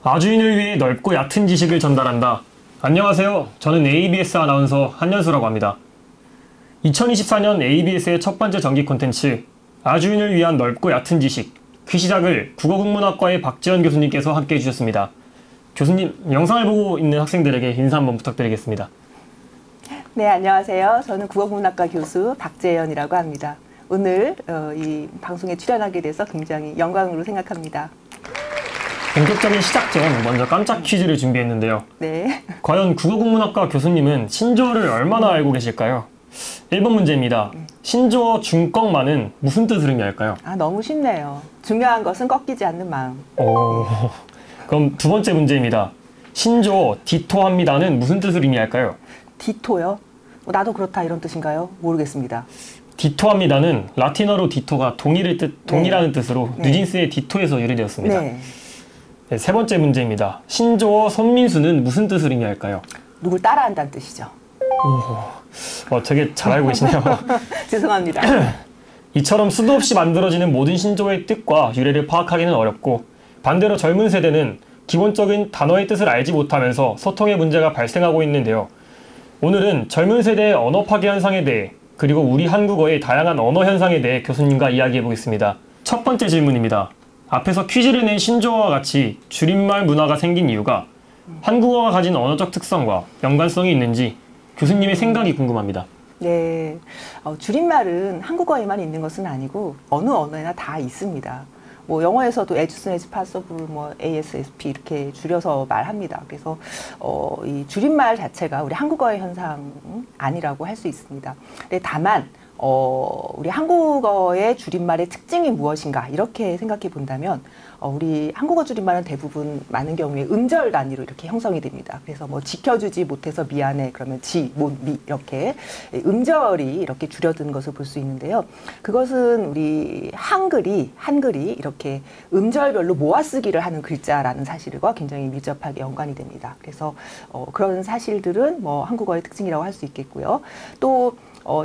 아주인을 위해 넓고 얕은 지식을 전달한다. 안녕하세요. 저는 ABS 아나운서 한연수라고 합니다. 2024년 ABS의 첫 번째 정기 콘텐츠 아주인을 위한 넓고 얕은 지식 그 시작을 국어국문학과의 박재현 교수님께서 함께 해주셨습니다. 교수님, 영상을 보고 있는 학생들에게 인사 한번 부탁드리겠습니다. 네, 안녕하세요. 저는 국어국문학과 교수 박재현이라고 합니다. 오늘 이 방송에 출연하게 돼서 굉장히 영광으로 생각합니다. 본격적인 시작 전 먼저 깜짝 퀴즈를 준비했는데요. 네. 과연 국어국문학과 교수님은 신조어를 얼마나 알고 계실까요? 1번 문제입니다. 신조어 중꺾마는 무슨 뜻을 의미할까요? 너무 쉽네요. 중요한 것은 꺾이지 않는 마음. 그럼 두 번째 문제입니다. 신조어 디토합니다는 무슨 뜻을 의미할까요? 디토요? 나도 그렇다 이런 뜻인가요? 모르겠습니다. 디토합니다는 라틴어로 디토가 동이라는 뜻으로 뉴진스의 디토에서 유래되었습니다. 네, 세 번째 문제입니다. 신조어 손민수는 무슨 뜻을 의미할까요? 누굴 따라한다는 뜻이죠. 되게 잘 알고 계시네요. 죄송합니다. 이처럼 수도 없이 만들어지는 모든 신조어의 뜻과 유래를 파악하기는 어렵고 반대로 젊은 세대는 기본적인 단어의 뜻을 알지 못하면서 소통의 문제가 발생하고 있는데요. 오늘은 젊은 세대의 언어 파괴 현상에 대해 그리고 우리 한국어의 다양한 언어 현상에 대해 교수님과 이야기해 보겠습니다. 첫 번째 질문입니다. 앞에서 퀴즈를 낸 신조어와 같이 줄임말 문화가 생긴 이유가 한국어가 가진 언어적 특성과 연관성이 있는지 교수님의 생각이 궁금합니다. 네, 줄임말은 한국어에만 있는 것은 아니고 어느 언어에나 다 있습니다. 영어에서도 as soon as possible, ASAP 이렇게 줄여서 말합니다. 그래서 이 줄임말 자체가 우리 한국어의 현상 아니라고 할 수 있습니다. 근데 다만 우리 한국어의 줄임말의 특징이 무엇인가 이렇게 생각해 본다면 우리 한국어 줄임말은 대부분 많은 경우에 음절 단위로 이렇게 형성이 됩니다. 그래서 지켜주지 못해서 미안해 그러면 지, 못, 미 이렇게 음절이 이렇게 줄여든 것을 볼 수 있는데요. 그것은 우리 한글이 이렇게 음절별로 모아쓰기를 하는 글자라는 사실과 굉장히 밀접하게 연관이 됩니다. 그래서 그런 사실들은 한국어의 특징이라고 할 수 있겠고요. 또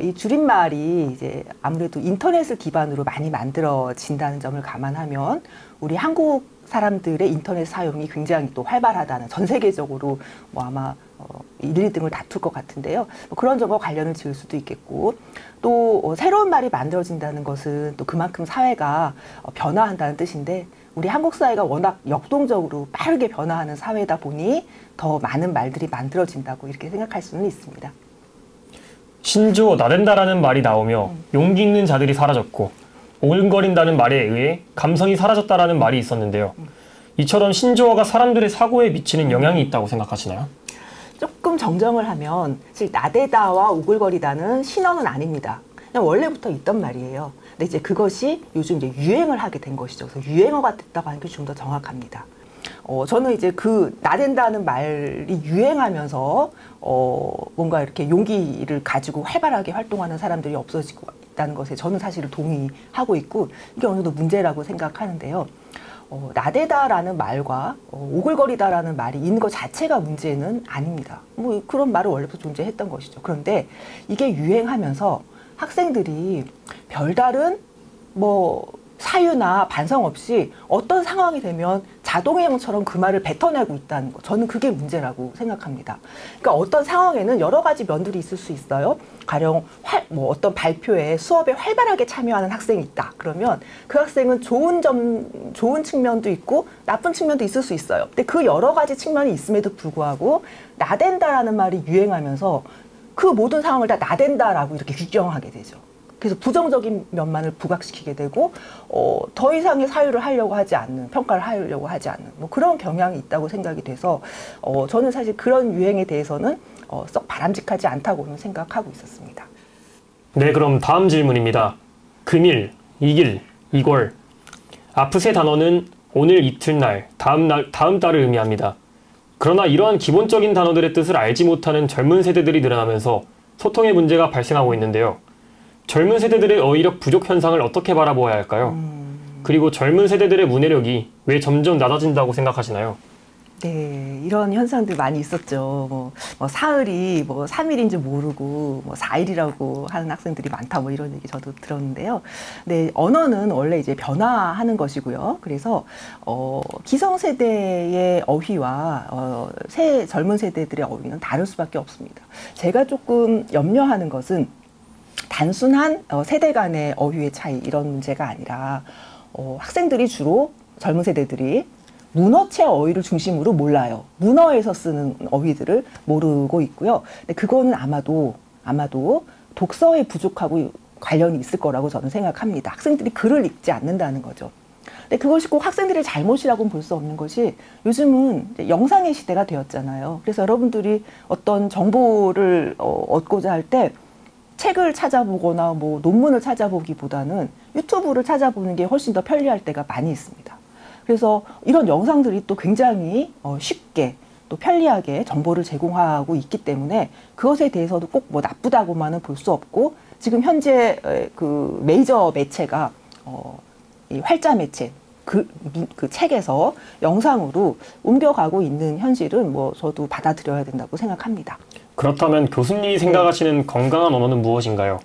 이 줄임말이 이제 아무래도 인터넷을 기반으로 많이 만들어진다는 점을 감안하면 우리 한국 사람들의 인터넷 사용이 굉장히 또 활발하다는 전 세계적으로 아마 1, 2등을 다툴 것 같은데요. 그런 점과 관련을 지을 수도 있겠고 또 새로운 말이 만들어진다는 것은 또 그만큼 사회가 변화한다는 뜻인데 우리 한국 사회가 워낙 역동적으로 빠르게 변화하는 사회다 보니 더 많은 말들이 만들어진다고 이렇게 생각할 수는 있습니다. 신조어 나댄다라는 말이 나오며 용기 있는 자들이 사라졌고 오글거린다는 말에 의해 감성이 사라졌다라는 말이 있었는데요. 이처럼 신조어가 사람들의 사고에 미치는 영향이 있다고 생각하시나요? 조금 정정을 하면 사실 나대다와 오글거리다는 신어는 아닙니다. 그냥 원래부터 있던 말이에요. 근데 이제 그것이 요즘 이제 유행을 하게 된 것이죠. 그래서 유행어가 됐다고 하는 게 좀 더 정확합니다. 저는 이제 그 나댄다는 말이 유행하면서 뭔가 이렇게 용기를 가지고 활발하게 활동하는 사람들이 없어지고 있다는 것에 저는 사실은 동의하고 있고 이게 어느 정도 문제라고 생각하는데요. 나대다라는 말과 오글거리다라는 말이 있는 것 자체가 문제는 아닙니다. 그런 말은 원래부터 존재했던 것이죠. 그런데 이게 유행하면서 학생들이 별다른 사유나 반성 없이 어떤 상황이 되면 자동해형처럼 그 말을 뱉어내고 있다는 거. 저는 그게 문제라고 생각합니다. 그러니까 어떤 상황에는 여러 가지 면들이 있을 수 있어요. 가령 어떤 발표에 수업에 활발하게 참여하는 학생이 있다. 그러면 그 학생은 좋은 측면도 있고 나쁜 측면도 있을 수 있어요. 근데 그 여러 가지 측면이 있음에도 불구하고 나댄다라는 말이 유행하면서 그 모든 상황을 다 나댄다라고 이렇게 규정하게 되죠. 그래서 부정적인 면만을 부각시키게 되고 더 이상의 사유를 하려고 하지 않는, 평가를 하려고 하지 않는 그런 경향이 있다고 생각이 돼서 저는 사실 그런 유행에 대해서는 썩 바람직하지 않다고는 생각하고 있었습니다. 네, 그럼 다음 질문입니다. 금일, 이길, 이걸 앞의 세 단어는 오늘, 이튿날, 다음 달을 의미합니다. 그러나 이러한 기본적인 단어들의 뜻을 알지 못하는 젊은 세대들이 늘어나면서 소통의 문제가 발생하고 있는데요. 젊은 세대들의 어휘력 부족 현상을 어떻게 바라보아야 할까요? 그리고 젊은 세대들의 문해력이 왜 점점 낮아진다고 생각하시나요? 네, 이런 현상들 많이 있었죠. 뭐 사흘이 뭐 3일인지 모르고 뭐 4일이라고 하는 학생들이 많다 뭐 이런 얘기 저도 들었는데요. 네, 언어는 원래 이제 변화하는 것이고요. 그래서 기성세대의 어휘와 젊은 세대들의 어휘는 다를 수밖에 없습니다. 제가 조금 염려하는 것은 단순한 세대 간의 어휘의 차이 이런 문제가 아니라 학생들이 주로 젊은 세대들이 문어체 어휘를 중심으로 몰라요. 문어에서 쓰는 어휘들을 모르고 있고요. 근데 그거는 아마도 독서에 부족하고 관련이 있을 거라고 저는 생각합니다. 학생들이 글을 읽지 않는다는 거죠. 근데 그것이 꼭 학생들의 잘못이라고는 볼 수 없는 것이 요즘은 이제 영상의 시대가 되었잖아요. 그래서 여러분들이 어떤 정보를 얻고자 할 때 책을 찾아보거나 뭐 논문을 찾아보기보다는 유튜브를 찾아보는 게 훨씬 더 편리할 때가 많이 있습니다. 그래서 이런 영상들이 또 굉장히 쉽게 또 편리하게 정보를 제공하고 있기 때문에 그것에 대해서도 꼭 뭐 나쁘다고만은 볼 수 없고 지금 현재 그 메이저 매체가 이 활자 매체 그 책에서 영상으로 옮겨가고 있는 현실은 뭐 저도 받아들여야 된다고 생각합니다. 그렇다면 교수님이 생각하시는 건강한 언어는 무엇인가요?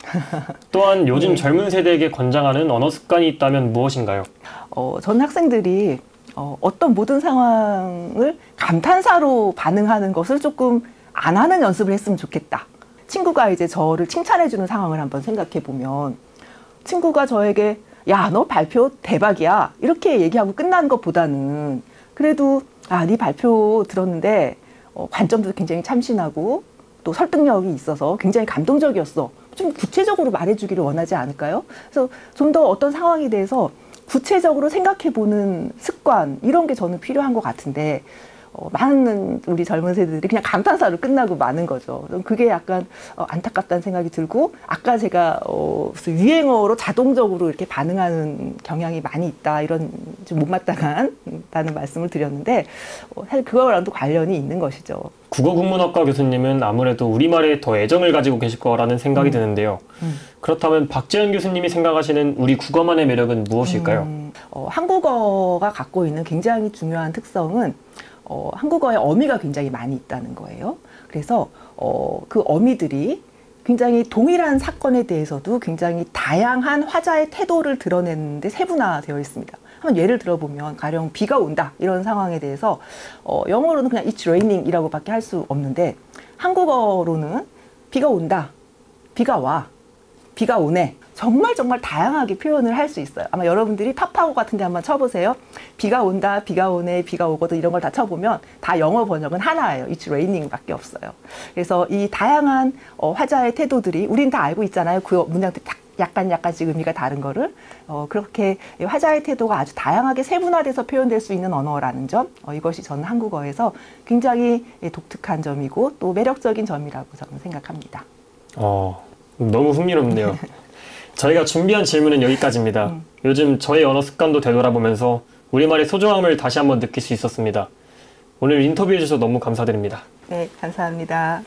또한 요즘 젊은 세대에게 권장하는 언어 습관이 있다면 무엇인가요? 전 학생들이 어떤 모든 상황을 감탄사로 반응하는 것을 조금 안 하는 연습을 했으면 좋겠다. 친구가 이제 저를 칭찬해주는 상황을 한번 생각해 보면 친구가 저에게 야, 너 발표 대박이야 이렇게 얘기하고 끝나는 것보다는 그래도 네 발표 들었는데 관점도 굉장히 참신하고 또 설득력이 있어서 굉장히 감동적이었어. 좀 구체적으로 말해주기를 원하지 않을까요? 그래서 좀 더 어떤 상황에 대해서 구체적으로 생각해보는 습관 이런 게 저는 필요한 것 같은데 많은 우리 젊은 세대들이 그냥 감탄사로 끝나고 마는 거죠. 그게 약간 안타깝다는 생각이 들고 아까 제가 무슨 유행어로 자동적으로 이렇게 반응하는 경향이 많이 있다 이런 좀 못마땅하다는 말씀을 드렸는데 사실 그거랑도 관련이 있는 것이죠. 국어국문학과 교수님은 아무래도 우리말에 더 애정을 가지고 계실 거라는 생각이 드는데요. 그렇다면 박재현 교수님이 생각하시는 우리 국어만의 매력은 무엇일까요? 한국어가 갖고 있는 굉장히 중요한 특성은 한국어의 어미가 굉장히 많이 있다는 거예요. 그래서 그 어미들이 굉장히 동일한 사건에 대해서도 굉장히 다양한 화자의 태도를 드러내는데 세분화되어 있습니다. 한번 예를 들어보면 가령 비가 온다 이런 상황에 대해서 영어로는 그냥 It's raining 이라고 밖에 할 수 없는데 한국어로는 비가 온다, 비가 와, 비가 오네 정말 다양하게 표현을 할 수 있어요. 아마 여러분들이 팝하고 같은 데 한번 쳐보세요. 비가 온다, 비가 오네, 비가 오거든 이런 걸 다 쳐보면 다 영어 번역은 하나예요. It's raining 밖에 없어요. 그래서 이 다양한 화자의 태도들이 우린 다 알고 있잖아요. 그 문장들 약간씩 의미가 다른 거를 그렇게 화자의 태도가 아주 다양하게 세분화돼서 표현될 수 있는 언어라는 점 이것이 저는 한국어에서 굉장히 독특한 점이고 또 매력적인 점이라고 저는 생각합니다. 너무 흥미롭네요. 저희가 준비한 질문은 여기까지입니다. 요즘 저의 언어 습관도 되돌아보면서 우리말의 소중함을 다시 한번 느낄 수 있었습니다. 오늘 인터뷰해 주셔서 너무 감사드립니다. 네, 감사합니다.